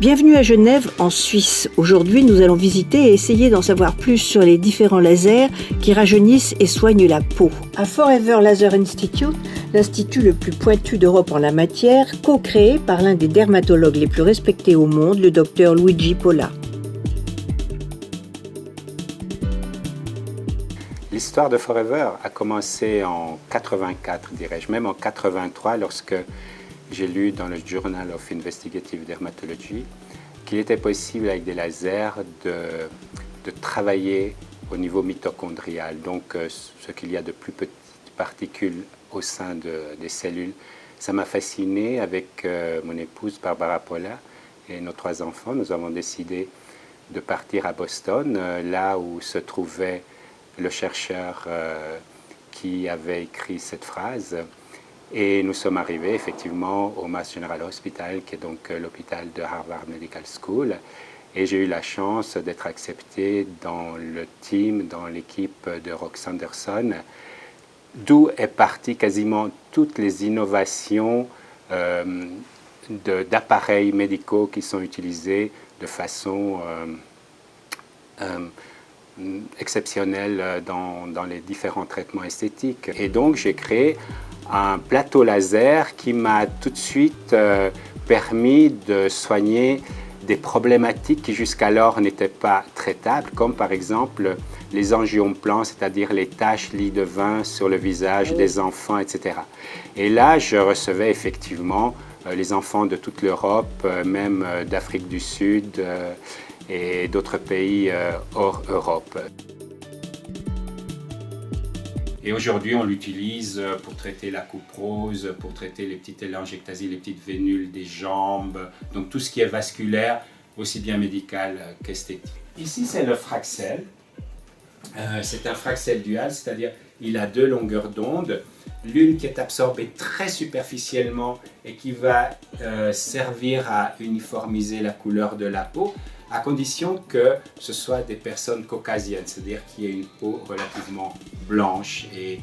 Bienvenue à Genève, en Suisse. Aujourd'hui, nous allons visiter et essayer d'en savoir plus sur les différents lasers qui rajeunissent et soignent la peau. À Forever Laser Institute, l'institut le plus pointu d'Europe en la matière, co-créé par l'un des dermatologues les plus respectés au monde, le docteur Luigi Pola. L'histoire de Forever a commencé en 84, dirais-je, même en 83, lorsque j'ai lu dans le Journal of Investigative Dermatology qu'il était possible avec des lasers de travailler au niveau mitochondrial, donc ce qu'il y a de plus petites particules au sein des cellules. Ça m'a fasciné. Avec mon épouse Barbara Pola et nos 3 enfants. Nous avons décidé de partir à Boston, là où se trouvait le chercheur qui avait écrit cette phrase. Et nous sommes arrivés effectivement au Mass General Hospital, qui est donc l'hôpital de Harvard Medical School. Et j'ai eu la chance d'être accepté dans le team, dans l'équipe de Rox Anderson, d'où est partie quasiment toutes les innovations d'appareils médicaux qui sont utilisés de façon exceptionnelle dans les différents traitements esthétiques. Et donc j'ai créé un plateau laser qui m'a tout de suite permis de soigner des problématiques qui jusqu'alors n'étaient pas traitables, comme par exemple les angioplans, c'est-à-dire les taches lit de vin sur le visage des enfants, etc. Et là, je recevais effectivement les enfants de toute l'Europe, même d'Afrique du Sud et d'autres pays hors Europe. Et aujourd'hui, on l'utilise pour traiter la couperose, pour traiter les petites télangiectasies, les petites vénules des jambes, donc tout ce qui est vasculaire, aussi bien médical qu'esthétique. Ici, c'est le Fraxel. C'est un Fraxel dual, c'est-à-dire il a 2 longueurs d'onde, l'une qui est absorbée très superficiellement et qui va servir à uniformiser la couleur de la peau, à condition que ce soit des personnes caucasiennes, c'est-à-dire qu'il y ait une peau relativement blanche et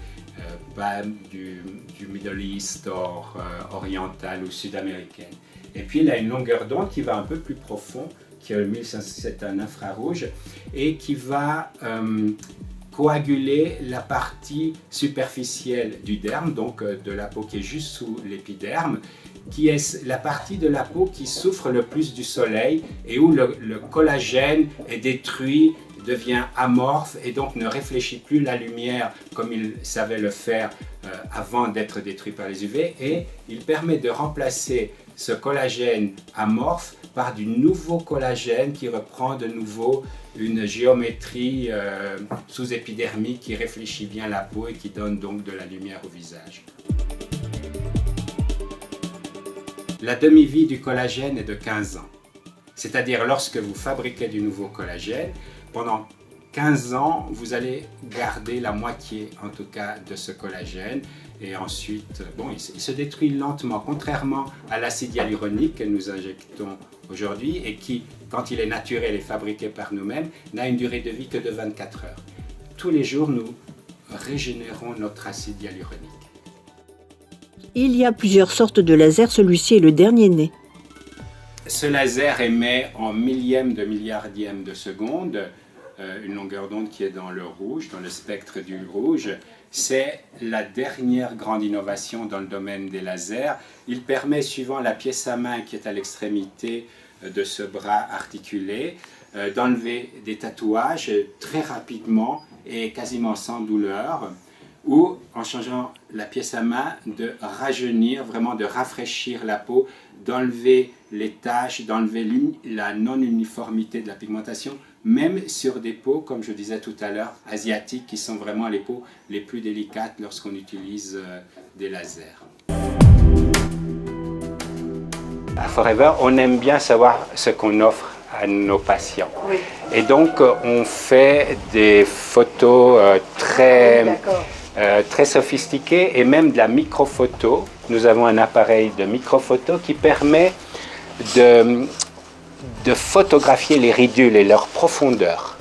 pas du Middle East oriental ou sud-américaine. Et puis il a une longueur d'onde qui va un peu plus profond, qui est 1500, c'est un infrarouge, et qui va coaguler la partie superficielle du derme, donc de la peau qui est juste sous l'épiderme, qui est la partie de la peau qui souffre le plus du soleil et où le collagène est détruit, devient amorphe et donc ne réfléchit plus la lumière comme il savait le faire avant d'être détruit par les UV, et il permet de remplacer ce collagène amorphe par du nouveau collagène qui reprend de nouveau une géométrie sous-épidermique qui réfléchit bien la peau et qui donne donc de la lumière au visage. La demi-vie du collagène est de 15 ans. C'est-à-dire lorsque vous fabriquez du nouveau collagène, pendant 15 ans, vous allez garder la moitié en tout cas de ce collagène. Et ensuite, bon, il se détruit lentement, contrairement à l'acide hyaluronique que nous injectons aujourd'hui et qui, quand il est naturel et fabriqué par nous-mêmes, n'a une durée de vie que de 24 heures. Tous les jours, nous régénérons notre acide hyaluronique. Il y a plusieurs sortes de lasers, celui-ci est le dernier né. Ce laser émet en millième de milliardième de seconde une longueur d'onde qui est dans le rouge, dans le spectre du rouge. C'est la dernière grande innovation dans le domaine des lasers. Il permet, suivant la pièce à main qui est à l'extrémité de ce bras articulé, d'enlever des tatouages très rapidement et quasiment sans douleur, ou en changeant la pièce à main, de rajeunir, vraiment de rafraîchir la peau, d'enlever les taches, d'enlever la non-uniformité de la pigmentation, même sur des peaux, comme je disais tout à l'heure, asiatiques, qui sont vraiment les peaux les plus délicates lorsqu'on utilise des lasers. À Forever, on aime bien savoir ce qu'on offre à nos patients. Oui. Et donc, on fait des photos très sophistiquées et même de la microphoto. Nous avons un appareil de microphoto qui permet de photographier les ridules et leur profondeur.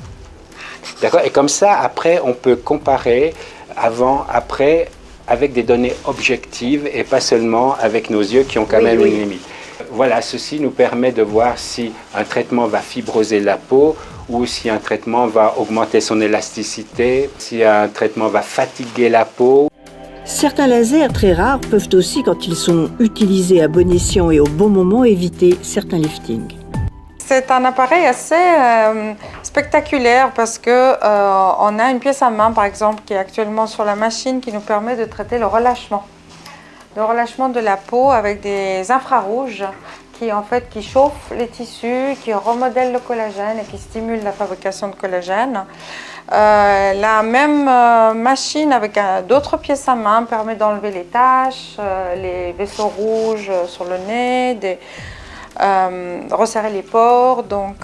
D'accord ? Et comme ça, après, on peut comparer avant, après, avec des données objectives et pas seulement avec nos yeux qui ont quand même une limite. Voilà, ceci nous permet de voir si un traitement va fibroser la peau ou si un traitement va augmenter son élasticité, si un traitement va fatiguer la peau. Certains lasers très rares peuvent aussi, quand ils sont utilisés à bon escient et au bon moment, éviter certains liftings. C'est un appareil assez spectaculaire parce que on a une pièce à main, par exemple, qui est actuellement sur la machine, qui nous permet de traiter le relâchement. Le relâchement de la peau avec des infrarouges qui chauffent les tissus, qui remodèlent le collagène et qui stimulent la fabrication de collagène. La même machine avec d'autres pièces à main permet d'enlever les taches, les vaisseaux rouges sur le nez, resserrer les pores. Donc,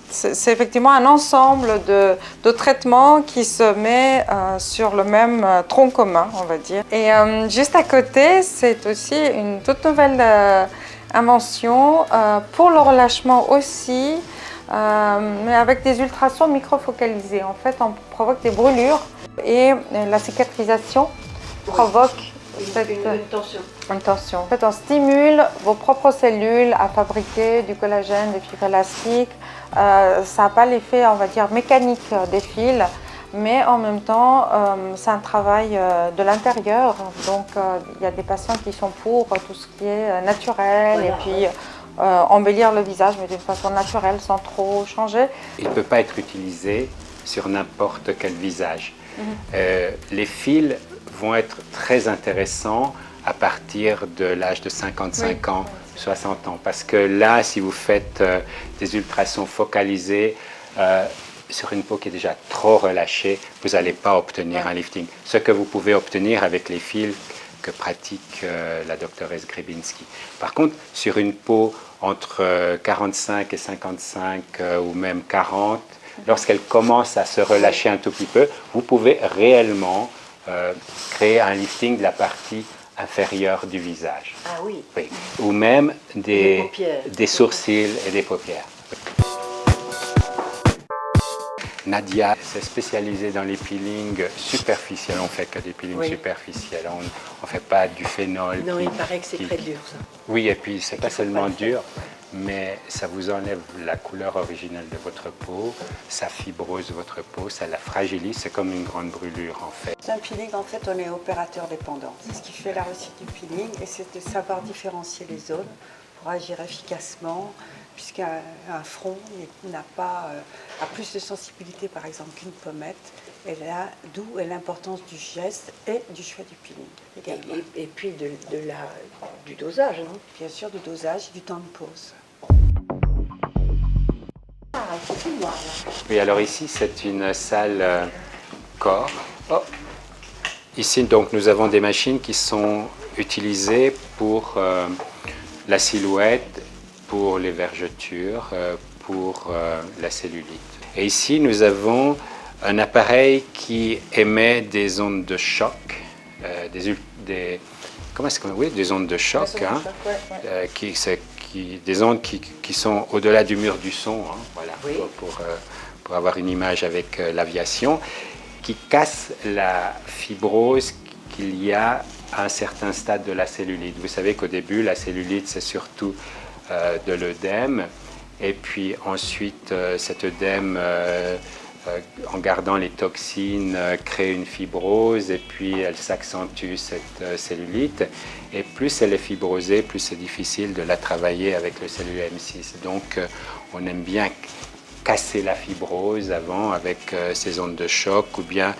c'est effectivement un ensemble de traitements qui se met sur le même tronc commun, on va dire. Et juste à côté, c'est aussi une toute nouvelle invention pour le relâchement aussi, mais avec des ultrasons microfocalisés. En fait, on provoque des brûlures et la cicatrisation provoque une tension. En fait, on stimule vos propres cellules à fabriquer du collagène, des fibres élastiques. Ça n'a pas l'effet, on va dire, mécanique des fils, mais en même temps, c'est un travail de l'intérieur. Donc, il y a des patients qui sont pour tout ce qui est naturel et puis embellir le visage, mais d'une façon naturelle, sans trop changer. Il ne peut pas être utilisé sur n'importe quel visage. Les fils vont être très intéressants à partir de l'âge de 55 ans, 60 ans. Parce que là, si vous faites des ultrasons focalisés sur une peau qui est déjà trop relâchée, vous n'allez pas obtenir un lifting. Ce que vous pouvez obtenir avec les fils que pratique la doctoresse Grebinski. Par contre, sur une peau entre 45 et 55 ou même 40, lorsqu'elle commence à se relâcher un tout petit peu, vous pouvez réellement créer un lifting de la partie inférieure du visage. Ah oui. Oui. Ou même des sourcils et des paupières. Nadia s'est spécialisée dans les peelings superficiels. On ne fait que des peelings superficiels. On ne fait pas du phénol. Non, il paraît que c'est très dur, ça. Oui, et puis c'est pas seulement dur, mais ça vous enlève la couleur originelle de votre peau, ça fibrose votre peau, ça la fragilise, c'est comme une grande brûlure en fait. Un peeling, en fait, on est opérateur dépendant. C'est ce qui fait la réussite du peeling, et c'est de savoir différencier les zones pour agir efficacement, puisqu'un front a plus de sensibilité, par exemple, qu'une pommette. Et là, d'où est l'importance du geste et du choix du peeling également. Et puis du dosage, non? Bien sûr, du dosage et du temps de pause. Oui, alors ici, c'est une salle corps. Oh. Ici, donc, nous avons des machines qui sont utilisées pour la silhouette, pour les vergetures, pour la cellulite. Et ici, nous avons un appareil qui émet des ondes de choc, des ondes de choc, hein, des ondes qui sont au-delà du mur du son, hein, voilà, pour avoir une image avec l'aviation, qui casse la fibrose qu'il y a à un certain stade de la cellulite. Vous savez qu'au début, la cellulite, c'est surtout de l'œdème, et puis ensuite, cet œdème, en gardant les toxines, crée une fibrose, et puis elle s'accentue, cette cellulite, et plus elle est fibrosée, plus c'est difficile de la travailler avec le cellule M6. Donc, on aime bien casser la fibrose avant avec ces ondes de choc, ou bien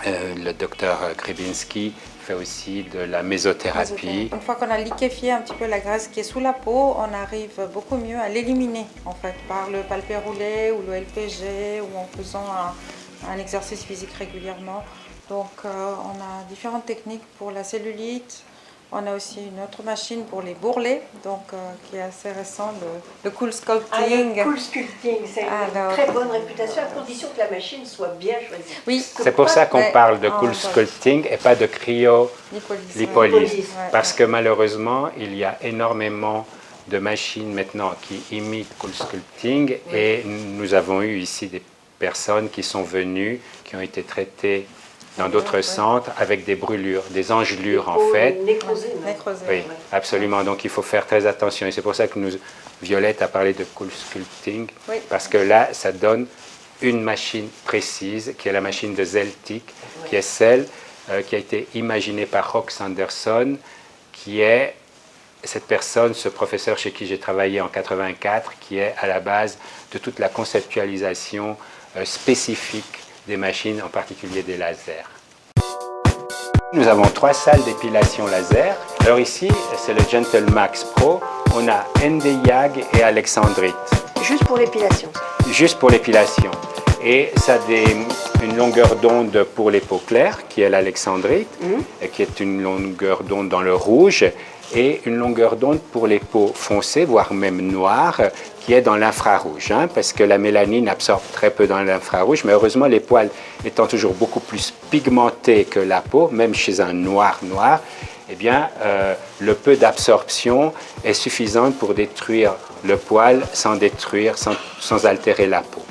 le docteur Grebinski fait aussi de la mésothérapie. Une fois qu'on a liquéfié un petit peu la graisse qui est sous la peau, on arrive beaucoup mieux à l'éliminer en fait par le palpé roulé ou le LPG ou en faisant un exercice physique régulièrement. Donc on a différentes techniques pour la cellulite. On a aussi une autre machine pour les bourrelets, donc qui est assez récent, le Cool Sculpting. Le Cool Sculpting, c'est une très bonne réputation, à condition que la machine soit bien choisie. Oui. C'est pour ça qu'on parle de Cool Sculpting et pas de cryolipolyse. Parce que malheureusement, il y a énormément de machines maintenant qui imitent Cool Sculpting, et nous avons eu ici des personnes qui sont venues, qui ont été traitées dans d'autres centres avec des brûlures, des engelures en fait. Nécrosé. Oui, absolument. Donc il faut faire très attention. Et c'est pour ça que Violette a parlé de cool sculpting, Oui. parce que là, ça donne une machine précise, qui est la machine de Zeltic, qui est celle qui a été imaginée par Rox Anderson, qui est cette personne, ce professeur chez qui j'ai travaillé en 84, qui est à la base de toute la conceptualisation spécifique des machines, en particulier des lasers. Nous avons 3 salles d'épilation laser. Alors ici, c'est le Gentle Max Pro. On a ND-YAG et Alexandrite. Juste pour l'épilation. Juste pour l'épilation. Et ça a une longueur d'onde pour les peaux claires, qui est l'Alexandrite, qui est une longueur d'onde dans le rouge, et une longueur d'onde pour les peaux foncées, voire même noires, qui est dans l'infrarouge, parce que la mélanine absorbe très peu dans l'infrarouge, mais heureusement les poils étant toujours beaucoup plus pigmentés que la peau, même chez un noir, eh bien le peu d'absorption est suffisant pour détruire le poil sans altérer la peau.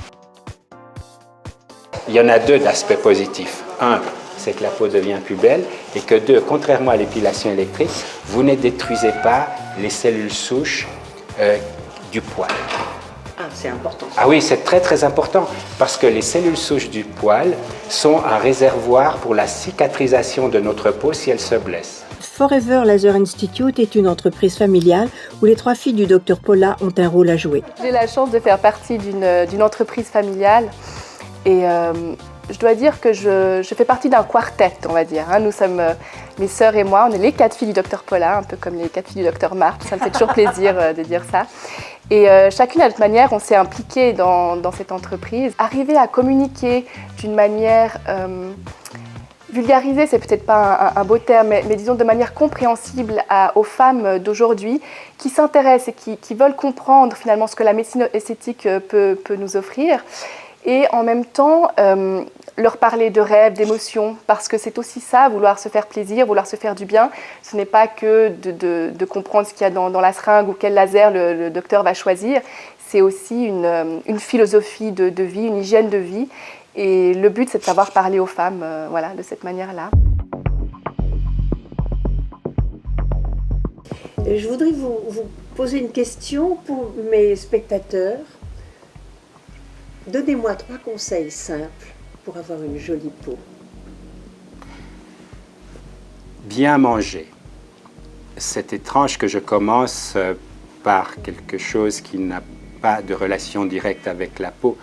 Il y en a 2 d'aspects positifs. 1, c'est que la peau devient plus belle, et que 2, contrairement à l'épilation électrique, vous ne détruisez pas les cellules souches du poil. Ah, c'est important. Ah oui, c'est très très important, parce que les cellules souches du poil sont un réservoir pour la cicatrisation de notre peau si elle se blesse. Forever Laser Institute est une entreprise familiale où les 3 filles du Dr Paula ont un rôle à jouer. J'ai la chance de faire partie d'une entreprise familiale et je dois dire que je fais partie d'un quartet, on va dire. Nous sommes, mes sœurs et moi, on est les 4 filles du Dr Paula, un peu comme les 4 filles du Dr Marthe. Ça me fait toujours plaisir de dire ça. Et chacune à notre manière, on s'est impliqué dans cette entreprise. Arriver à communiquer d'une manière vulgarisée, c'est peut-être pas un beau terme, mais disons de manière compréhensible aux femmes d'aujourd'hui qui s'intéressent et qui veulent comprendre finalement ce que la médecine esthétique peut nous offrir. Et en même temps, leur parler de rêves, d'émotions, parce que c'est aussi ça, vouloir se faire plaisir, vouloir se faire du bien. Ce n'est pas que de comprendre ce qu'il y a dans la seringue ou quel laser le docteur va choisir. C'est aussi une philosophie de vie, une hygiène de vie. Et le but, c'est de savoir parler aux femmes voilà, de cette manière-là. Je voudrais vous poser une question pour mes spectateurs. Donnez-moi 3 conseils simples pour avoir une jolie peau. Bien manger. C'est étrange que je commence par quelque chose qui n'a pas de relation directe avec la peau,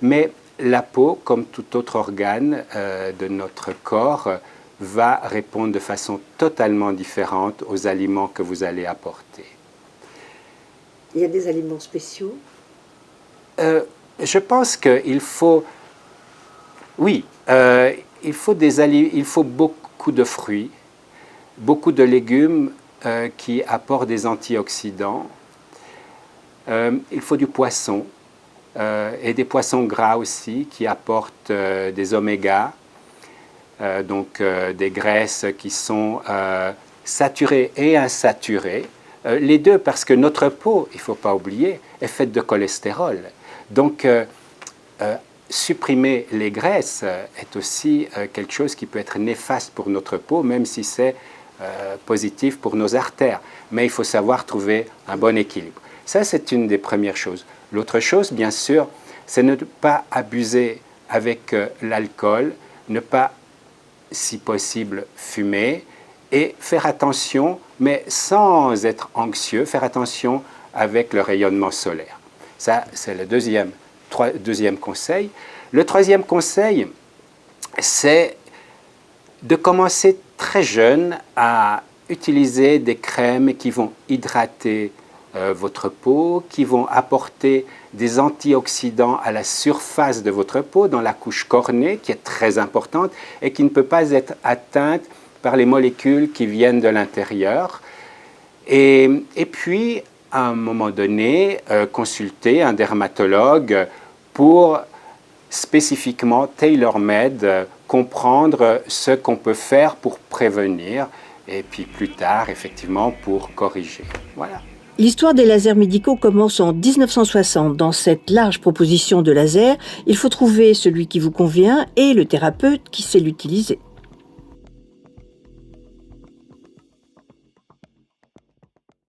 mais la peau, comme tout autre organe de notre corps, va répondre de façon totalement différente aux aliments que vous allez apporter. Il y a des aliments spéciaux? Je pense qu'il faut, oui, il faut beaucoup de fruits, beaucoup de légumes qui apportent des antioxydants. Il faut du poisson et des poissons gras aussi qui apportent des oméga, donc des graisses qui sont saturées et insaturées. Les deux, parce que notre peau, il ne faut pas oublier, est faite de cholestérol. Donc, supprimer les graisses est aussi quelque chose qui peut être néfaste pour notre peau, même si c'est positif pour nos artères. Mais il faut savoir trouver un bon équilibre. Ça, c'est une des premières choses. L'autre chose, bien sûr, c'est ne pas abuser avec l'alcool, ne pas, si possible, fumer et faire attention, mais sans être anxieux, faire attention avec le rayonnement solaire. Ça, c'est le deuxième conseil. Le troisième conseil, c'est de commencer très jeune à utiliser des crèmes qui vont hydrater votre peau, qui vont apporter des antioxydants à la surface de votre peau, dans la couche cornée, qui est très importante et qui ne peut pas être atteinte par les molécules qui viennent de l'intérieur. Et puis, à un moment donné, consulter un dermatologue pour spécifiquement, tailor-made, comprendre ce qu'on peut faire pour prévenir et puis plus tard, effectivement, pour corriger. Voilà. L'histoire des lasers médicaux commence en 1960. Dans cette large proposition de laser, il faut trouver celui qui vous convient et le thérapeute qui sait l'utiliser.